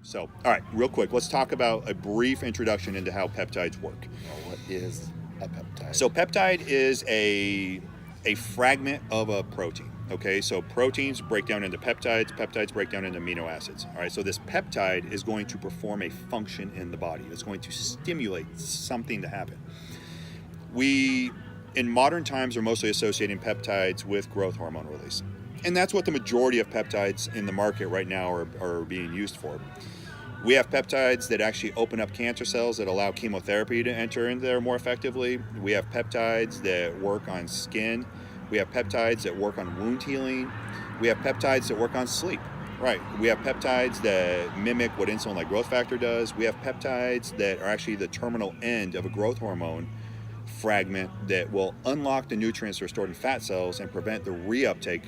So, all right, real quick, let's talk about a brief introduction into how peptides work. What is a peptide? So, peptide is a fragment of a protein. Okay, so proteins break down into peptides, peptides break down into amino acids. All right, so this peptide is going to perform a function in the body. It's going to stimulate something to happen. We, in modern times, are mostly associating peptides with growth hormone release. And that's what the majority of peptides in the market right now are being used for. We have peptides that actually open up cancer cells that allow chemotherapy to enter in there more effectively. We have peptides that work on skin. We have peptides that work on wound healing. We have peptides that work on sleep. Right. We have peptides that mimic what insulin-like growth factor does. We have peptides that are actually the terminal end of a growth hormone fragment that will unlock the nutrients that are stored in fat cells and prevent the reuptake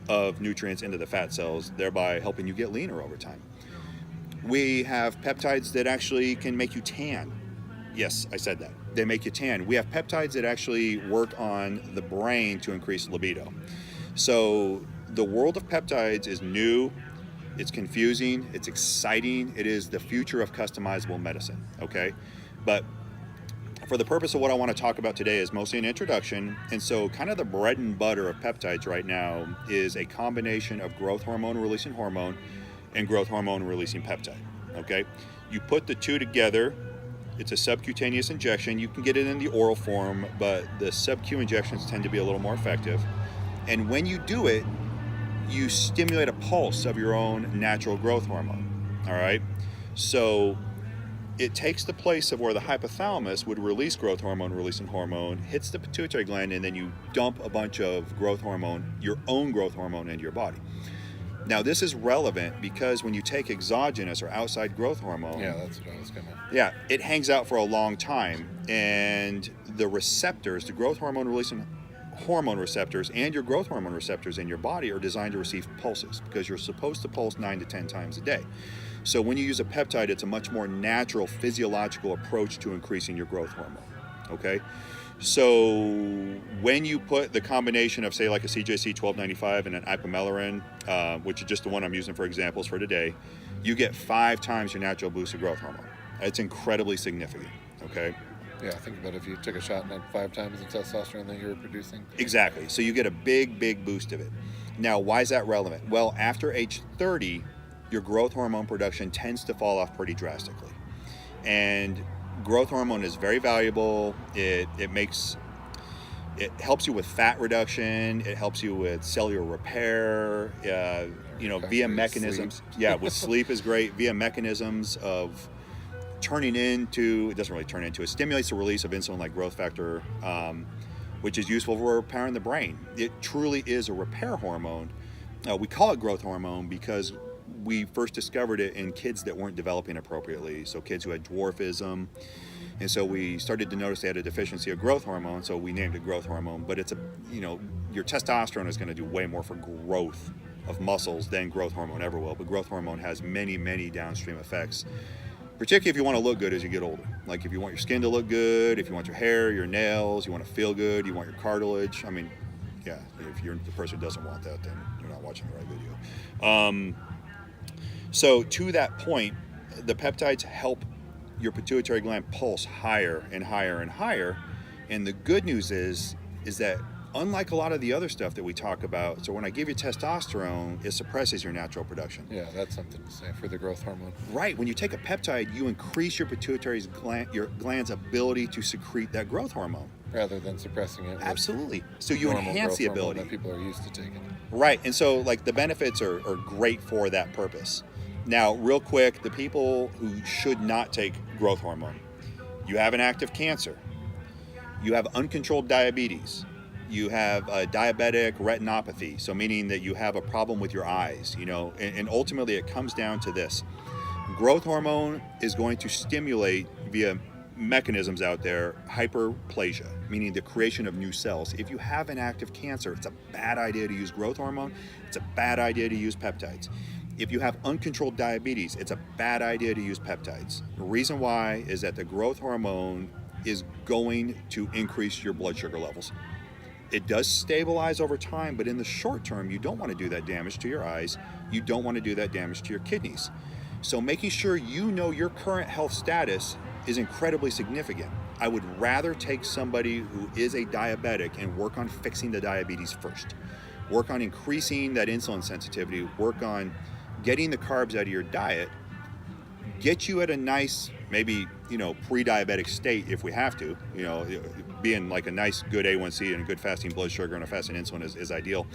of nutrients into the fat cells, thereby helping you get leaner over time. We have peptides that actually can make you tan. Yes, I said that. They make you tan. We have peptides that actually work on the brain to increase libido. So the world of peptides is new, it's confusing, it's exciting. It is the future of customizable medicine, okay? But for the purpose of what I want to talk about today is mostly an introduction. And so kind of the bread and butter of peptides right now is a combination of growth hormone releasing hormone and growth hormone releasing peptide, okay? You put the two together, it's a subcutaneous injection. You can get it in the oral form, but the sub-Q injections tend to be a little more effective. And when you do it, you stimulate a pulse of your own natural growth hormone, all right? So it takes the place of where the hypothalamus would release growth hormone releasing hormone, hits the pituitary gland, and then you dump a bunch of growth hormone, your own growth hormone, into your body. Now, this is relevant because when you take exogenous or outside growth hormone, Yeah, that's what I was gonna. yeah, it hangs out for a long time, and the receptors, the growth hormone releasing hormone receptors and your growth hormone receptors in your body are designed to receive pulses because you're supposed to pulse 9 to 10 times a day. So when you use a peptide, it's a much more natural physiological approach to increasing your growth hormone, okay? So when you put the combination of, say, like a CJC 1295 and an ipamelerin, which is just the one I'm using for examples for today, you get 5 times your natural boost of growth hormone. It's incredibly significant, okay? Yeah, think about if you took a shot and had 5 times the testosterone that you were producing. Exactly. So you get a big boost of it. Now, why is that relevant? Well, after age 30, your growth hormone production tends to fall off pretty drastically. And growth hormone is very valuable. It helps you with fat reduction. It helps you with cellular repair. Via mechanisms. Sleep. Yeah, with sleep is great. Via mechanisms of turning into, it doesn't really turn into, it stimulates the release of insulin-like growth factor, which is useful for repairing the brain. It truly is a repair hormone. We call it growth hormone because we first discovered it in kids that weren't developing appropriately, so kids who had dwarfism. And so we started to notice they had a deficiency of growth hormone, so we named it growth hormone. But it's your testosterone is going to do way more for growth of muscles than growth hormone ever will. But growth hormone has many downstream effects, particularly if you want to look good as you get older. Like if you want your skin to look good, if you want your hair, your nails, you want to feel good, you want your cartilage. I mean, yeah, if you're the person who doesn't want that, then you're not watching the right video. So to that point, the peptides help your pituitary gland pulse higher and higher and higher. And the good news is that unlike a lot of the other stuff that we talk about, so when I give you testosterone, it suppresses your natural production. Yeah, that's something to say for the growth hormone. Right. When you take a peptide, you increase your pituitary gland's ability to secrete that growth hormone. Rather than suppressing it. Absolutely. So you enhance the ability. That people are used to taking. Right. And so like the benefits are great for that purpose. Now, real quick, the people who should not take growth hormone. You have an active cancer. You have uncontrolled diabetes. You have a diabetic retinopathy, so meaning that you have a problem with your eyes, and ultimately it comes down to this. Growth hormone is going to stimulate via mechanisms out there hyperplasia, meaning the creation of new cells. If you have an active cancer, it's a bad idea to use growth hormone. It's a bad idea to use peptides. If you have uncontrolled diabetes, it's a bad idea to use peptides. The reason why is that the growth hormone is going to increase your blood sugar levels. It does stabilize over time, but in the short term, you don't want to do that damage to your eyes. You don't want to do that damage to your kidneys. So making sure you know your current health status is incredibly significant. I would rather take somebody who is a diabetic and work on fixing the diabetes first. Work on increasing that insulin sensitivity, work on getting the carbs out of your diet, get you at a nice, maybe, pre-diabetic state if we have to, being like a nice good A1C and a good fasting blood sugar and a fasting insulin is ideal.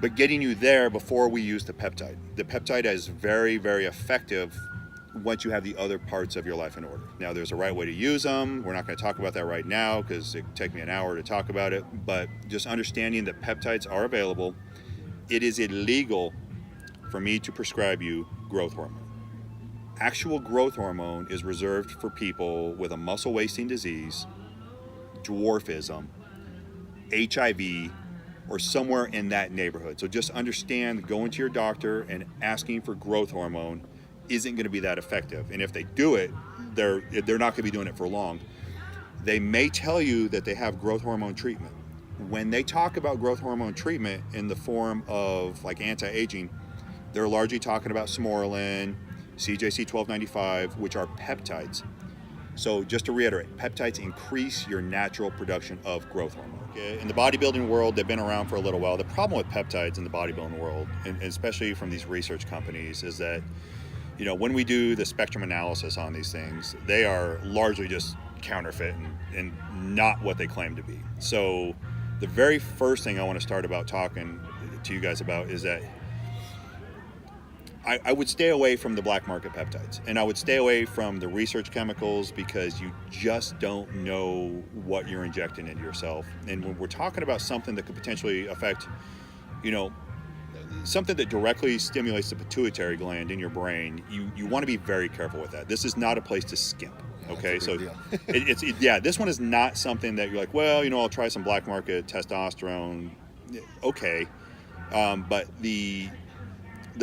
But getting you there before we use the peptide. The peptide is very, very effective once you have the other parts of your life in order. Now, there's a right way to use them. We're not going to talk about that right now because it would take me an hour to talk about it. But just understanding that peptides are available. It is illegal for me to prescribe you growth hormone. Actual growth hormone is reserved for people with a muscle wasting disease, dwarfism, HIV, or somewhere in that neighborhood. So just understand, going to your doctor and asking for growth hormone isn't going to be that effective. And if they do it, they're not going to be doing it for long. They may tell you that they have growth hormone treatment. When they talk about growth hormone treatment in the form of like anti-aging, they're largely talking about Smorelin, CJC 1295, which are peptides. So just to reiterate, peptides increase your natural production of growth hormone. Okay? In the bodybuilding world, they've been around for a little while. The problem with peptides in the bodybuilding world, and especially from these research companies, is that when we do the spectrum analysis on these things, they are largely just counterfeit and not what they claim to be. So the very first thing I want to start about talking to you guys about is that I would stay away from the black market peptides, and I would stay away from the research chemicals because you just don't know what you're injecting into yourself. And when we're talking about something that could potentially affect, something that directly stimulates the pituitary gland in your brain, you want to be very careful with that. This is not a place to skimp. Okay, so this one is not something that you're like, well, I'll try some black market testosterone. Okay, but the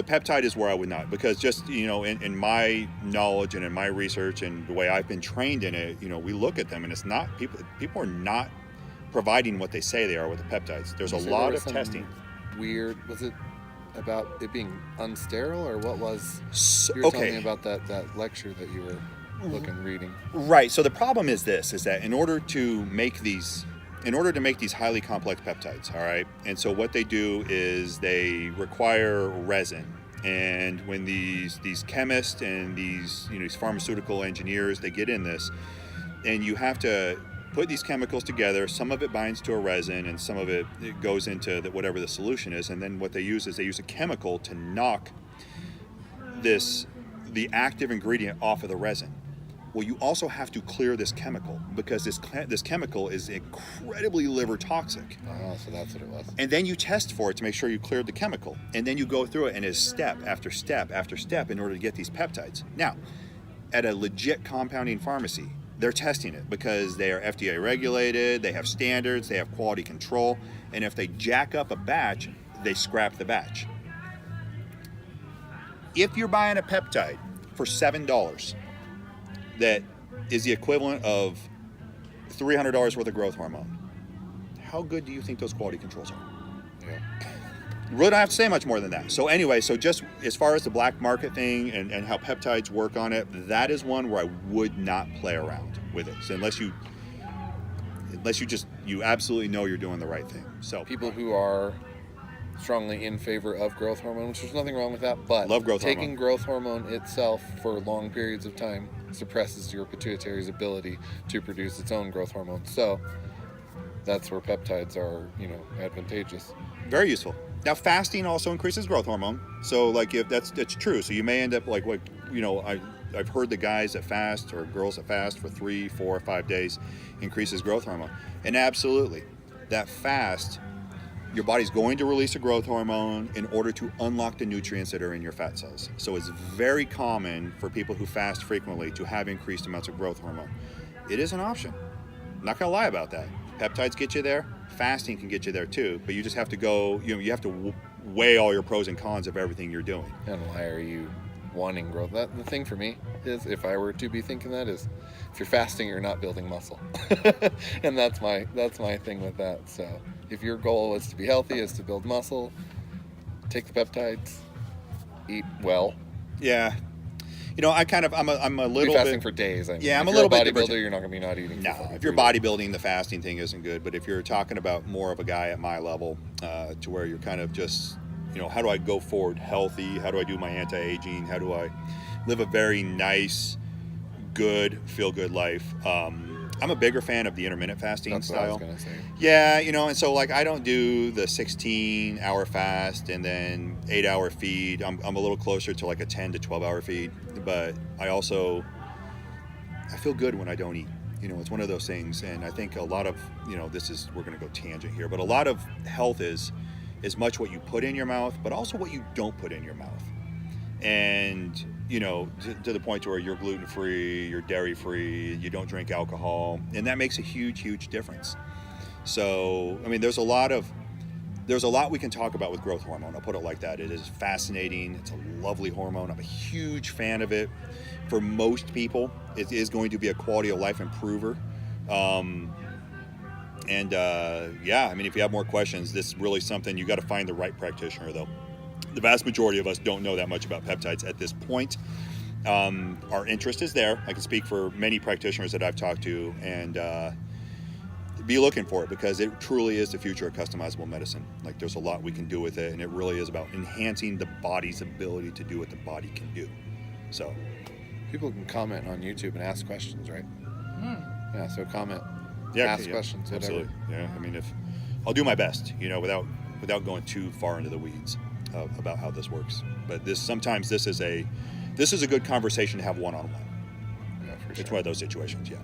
peptide is where I would not, because just, in my knowledge and in my research and the way I've been trained in it, we look at them and it's not, people are not providing what they say they are with the peptides. There's a lot of testing. Weird, was it about it being unsterile, or what was, you were telling me about that lecture that you were reading. Right, so the problem is that in order to make these highly complex peptides, all right, and so what they do is they require resin. And when these chemists and these pharmaceutical engineers, they get in this, and you have to put these chemicals together. Some of it binds to a resin, and some of it goes into whatever the solution is. And then what they use is they use a chemical to knock the active ingredient off of the resin. Well, you also have to clear this chemical because this chemical is incredibly liver toxic. Oh, so that's what it was. And then you test for it to make sure you cleared the chemical. And then you go through it, and it's step after step after step in order to get these peptides. Now, at a legit compounding pharmacy, they're testing it because they are FDA regulated, they have standards, they have quality control, and if they jack up a batch, they scrap the batch. If you're buying a peptide for $7, that is the equivalent of $300 worth of growth hormone, how good do you think those quality controls are? Yeah. Really don't have to say much more than that. So anyway, so just as far as the black market thing and how peptides work on it, that is one where I would not play around with it. So unless you absolutely know you're doing the right thing. So people who are strongly in favor of growth hormone, which there's nothing wrong with that, but love growth taking hormone. Growth hormone itself for long periods of time suppresses your pituitary's ability to produce its own growth hormone. So that's where peptides are, advantageous. Very useful. Now, fasting also increases growth hormone. So, like, if that's true. So you may end up like I've heard the guys that fast or girls that fast for 3, 4, 5 days increases growth hormone. And absolutely, that fast, your body's going to release a growth hormone in order to unlock the nutrients that are in your fat cells. So it's very common for people who fast frequently to have increased amounts of growth hormone. It is an option. I'm not going to lie about that. Peptides get you there. Fasting can get you there too, but you just have to go, you have to weigh all your pros and cons of everything you're doing. And why are you wanting growth? The thing for me is, if I were to be thinking that, is if you're fasting, you're not building muscle. And that's my thing with that. So if your goal is to be healthy, is to build muscle, take the peptides, eat well. Yeah. You know, I'm a Be little fasting bit. for days. I mean. Yeah, I'm If a you're little bit bodybuilder, divergent. you're not going to be not eating. No, for if you're 43 days. bodybuilding, the fasting thing isn't good. But if you're talking about more of a guy at my level, to where you're kind of just, you know, how do I go forward healthy? How do I do my anti-aging? How do I live a very nice, good, feel-good life? I'm a bigger fan of the intermittent fasting That's what I was style. going to say. Yeah, you know, and so like I don't do the 16-hour fast and then 8-hour feed. I'm a little closer to like a 10 to 12-hour feed, but I feel good when I don't eat. You know, it's one of those things, and I think a lot of, you know, we're going to go tangent here, but a lot of health is as much what you put in your mouth, but also what you don't put in your mouth. And, you know, to the point to where you're gluten-free, you're dairy-free, you don't drink alcohol, and that makes a huge, huge difference. So, I mean, there's a lot we can talk about with growth hormone. I'll put it like that. It is fascinating. It's a lovely hormone. I'm a huge fan of it. For most people, it is going to be a quality of life improver. Yeah, I mean, if you have more questions, this is really something you got to find the right practitioner, though. The vast majority of us don't know that much about peptides at this point. Our interest is there. I can speak for many practitioners that I've talked to, and be looking for it, because it truly is the future of customizable medicine. Like, there's a lot we can do with it, and it really is about enhancing the body's ability to do what the body can do. So People can comment on YouTube and ask questions, right? Yeah, so comment. Ask questions, whatever. Absolutely. Yeah, I mean, if I'll do my best, you know, without going too far into the weeds about how this works. But sometimes this is a good conversation to have one-on-one. Yeah, for sure. It's one of those situations. Yeah.